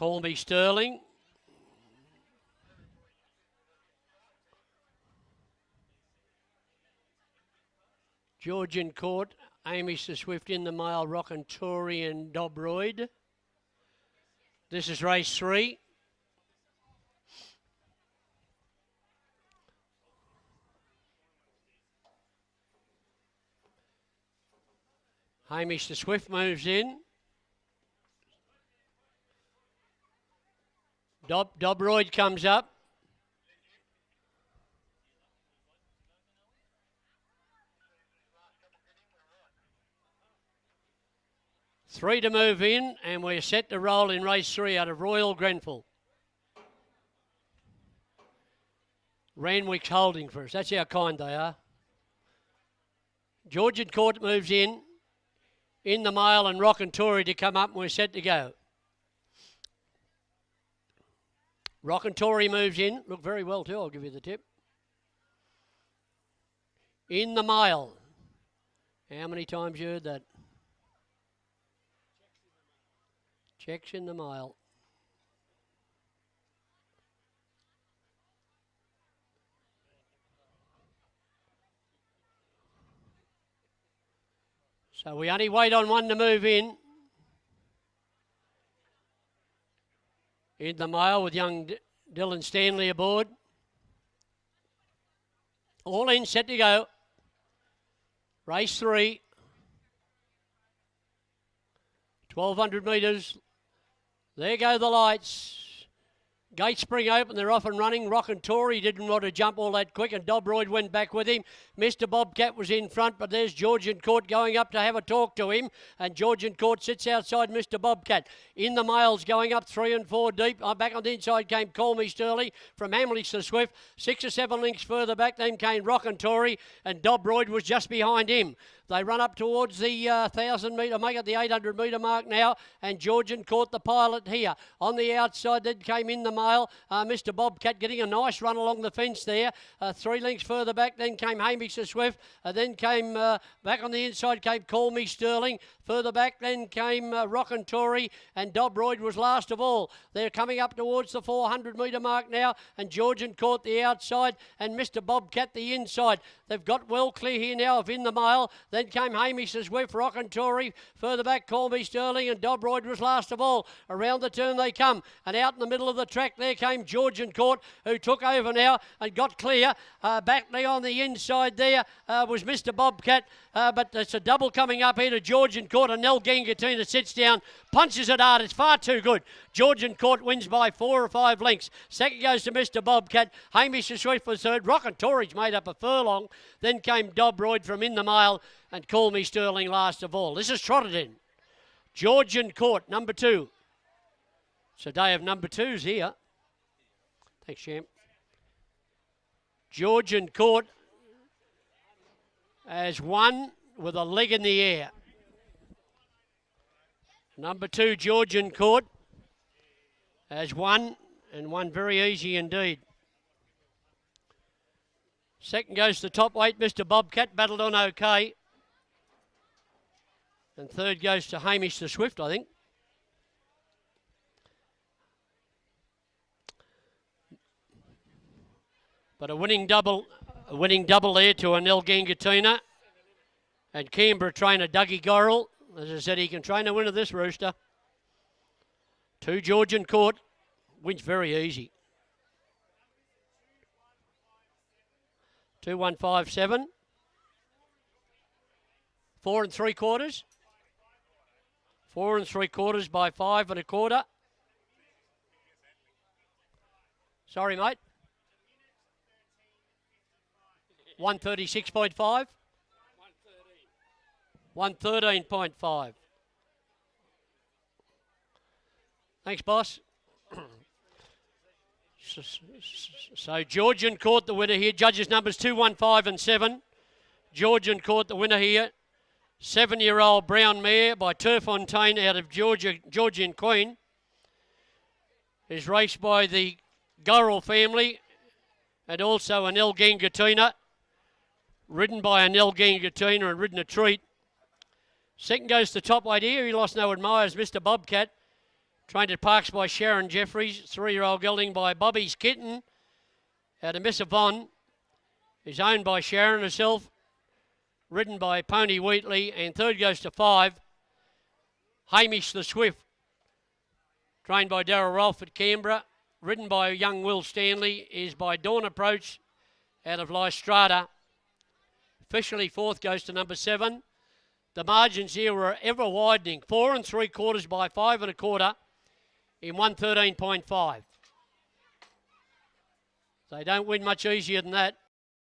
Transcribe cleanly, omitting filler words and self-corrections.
Call Me Sterling. Georgian Court, Amish the Swift in the Mile, Rockin' Tory and Dobroyd. This is race 3. Hamish the Swift moves in. Dobroyd comes up. Three to move in, and we're set to roll in race 3 out of Royal Grenfell. Ranwick's holding for us. That's how kind they are. Georgian Court moves in the mile, and Rockin' Tory to come up, and we're set to go. Rockin' Tory moves in. Look very well too, I'll give you the tip. In the mile. How many times you heard that? Checks in the mile. So we only wait on one to move in. In the mile with young Dylan Stanley aboard. All in, set to go. Race 3. 1,200 metres. There go the lights. Gates spring open, they're off and running. Rockin' Tory didn't want to jump all that quick, and Dobroyd went back with him. Mr. Bobcat was in front, but there's Georgian Court going up to have a talk to him, and Georgian Court sits outside Mr. Bobcat. In the males going up 3 and 4 deep. Back on the inside came Call Me Sterling from Hamleys to Swift. 6 or 7 lengths further back, then came Rockin' Tory, and Dobroyd was just behind him. They run up towards the 1,000 metre, make it the 800 metre mark now, and Georgian Court the pilot here. On the outside, then came in the mile, Mr. Bobcat getting a nice run along the fence there. 3 lengths further back, then came Hamish the Swift, then came back on the inside came Call Me Sterling. Further back then came Rockin' Tory, and Dobroyd was last of all. They're coming up towards the 400 metre mark now, and Georgian Court the outside, and Mr. Bobcat the inside. They've got well clear here now of in the mile. Then came Hamish the Swift, Rockin' Tory. Further back, Call Me Sterling, and Dobroyd was last of all. Around the turn they come, and out in the middle of the track there came Georgian Court, who took over now and got clear. Back there on the inside there was Mr. Bobcat, but it's a double coming up here to Georgian Court, and Nell Gangatina sits down, punches it hard. It's far too good. Georgian Court wins by 4 or 5 lengths. Second goes to Mr. Bobcat. Hamish the Swift was third. Rockin' Tory's made up a furlong. Then came Dobroyd from in the mile, and Call Me Sterling last of all. This is trotted in. Georgian Court, number 2. It's a day of number 2s here. Thanks, champ. Georgian Court has won with a leg in the air. Number 2, Georgian Court, has won, and won very easy indeed. Second goes to top weight, Mr. Bobcat, battled on okay. And third goes to Hamish the Swift, I think. But a winning double there to Anel Gangatina. And Canberra trainer Dougie Gorrell. As I said, he can train a winner this rooster. 2 Georgian Court, wins very easy. 2-1-5-7. 4 3/4. 4 3/4 by 5 1/4. Sorry, mate. 136.5. 113.5. Thanks, boss. So Georgian Court the winner here. Judges numbers 2, 1, 5 and 7. Georgian Court the winner here. 7-year-old brown mare by Turfontaine out of Georgian Queen. Is raced by the Gorrell family and also Anel Gangatina. Ridden by Anel Gangatina and ridden a treat. Second goes to top weight here. He lost no admirers, Mr. Bobcat. Trained at Parks by Sharon Jeffries. 3-year-old gelding by Bobby's Kitten out of Miss Yvonne. Is owned by Sharon herself. Ridden by Pony Wheatley. And third goes to 5. Hamish the Swift. Trained by Darryl Rolfe at Canberra. Ridden by young Will Stanley. Is by Dawn Approach out of Lystrata. Officially fourth goes to number 7. The margins here were ever widening. 4 3/4 by 5 1/4 in 113.5. They don't win much easier than that.